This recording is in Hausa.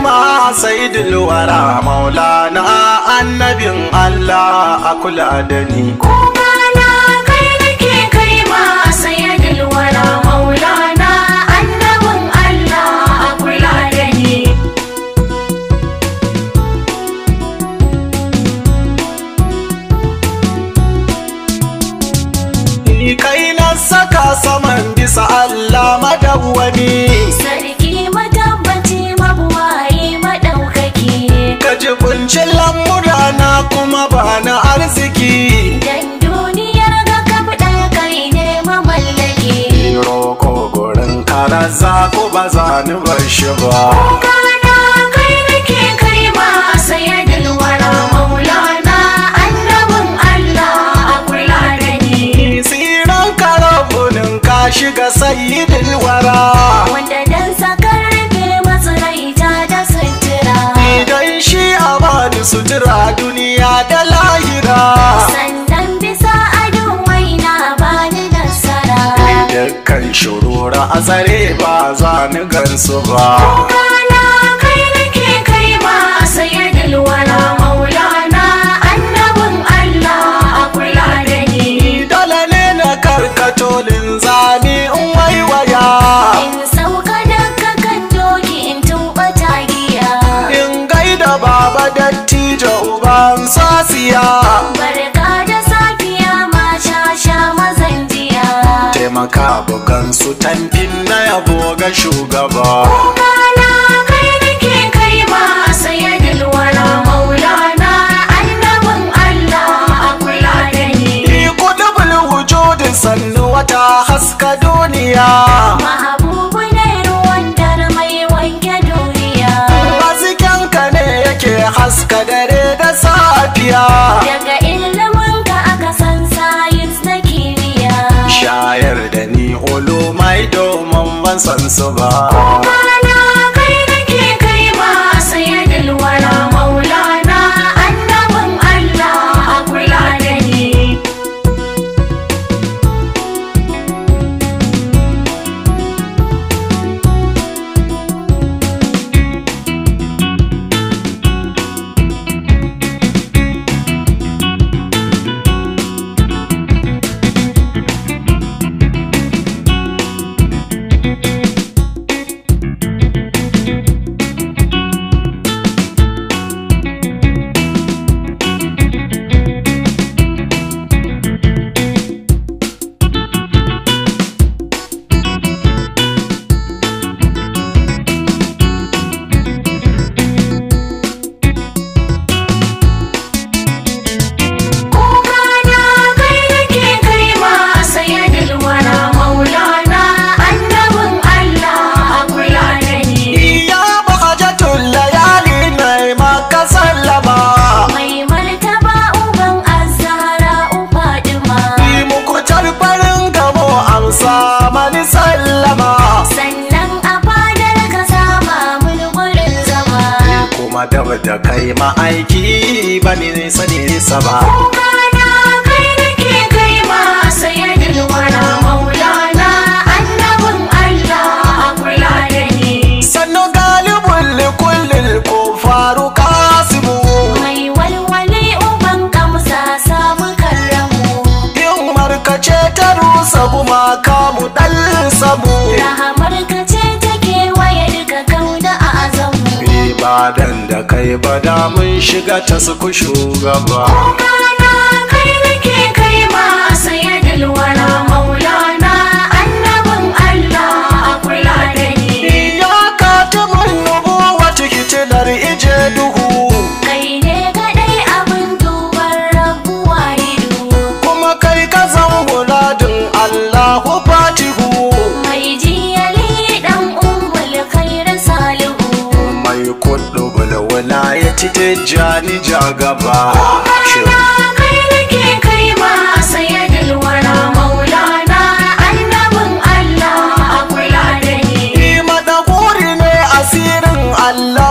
ma sayyidul wara maulana annabin Allah a kula da ni. Kogana kai nake kai ma sayyidul wara maulana annabin Allah a kula da ni. Kai na saka saman bisa Allah madawwami. Sarki matabbaci mabuwayi madaukaki. Ka jibinci lamurana kuma ba na arziki. Dan duniyar ga kabda kai ne mamallaki. Roko gurin kara zaku ba za ni bar shi ba. Kogana kai nake kai ma sayyidul wara maulana annabin Allah a kula da ni. Tsiran karabunin ka shiga sayyidul wara. Wanda dan sakar rufe matsiraita da sutura. Idan shi a bani sutura duniya da lahira. Sannan bisa adon waina bani nasara. Dukkan shurura a tsare ba za ni gansu ba. Kogana kai nake kai ma sayyidul wara maulana annabin Allah a kula da ni. Dole ne na karkato linzami in waiwaya. In sauka daga kan doki in tuba tagiya. In gaida baba dattijo uban sasiya. Barka da safiya ma sha mazan jiya. Taimaka bugan su tamfin na yabo ga shugaba. Kogana kai nake kai ma sayyidul wara maulana annabin Allah a kula da ni. Kudubul wujudin sannu wata haska duniya. Mahabubu ne ruwan dare mai wanke duniya. Haskenka ne yake haska dare da safiya. Daga iliminka aka san sayins na kimiyya. Shayar da ni ulumai domin ban san su ba. Kogana kai nake kai ma sayyidul wara maulana annabin Allah a kula da ni. Kogana kai nake kai ma sayyidul wara maulana annabin Allah a kula da ni. Ya bahajjatul layali na maka sallama. Mai martaba uban azhara Fadima. Muku farin gamo amsa mani sallama. Sannan a fadar ka sama mun gurin zama. Kuma da kai ma'aiki bani nisa nisa ba. Kogana kai nake kai ma sayyidul wara maulana annabin Allah a kula da ni. Sannu galibin likullin ko faru kasimu. Mai walwale uban kamsa samu karramu. Yin markace ta rusa gumaka mu ɗan samu. Rahamar ka ce take waye duka kauda a azamu. Ibadan da kai bada mun shiga ta suku shugaba. Kogana kai nake kai ma sayyidul wara maulana annabin Allah a kula da ni. Ya katimin nubuwat hitilar ije duhu. Kai ne kadai abin duban rabu wahidu. Kuma kai ka zan muradin Allahu fatihu. Mai jiyali dan ummul khair salihu. Mai kudu bulwula ya ci tijjani jagaba. Kogana kai nake kai ma sayyidul wara maulana annabin Allah a kula da ni. Madaguri ne asirin Allah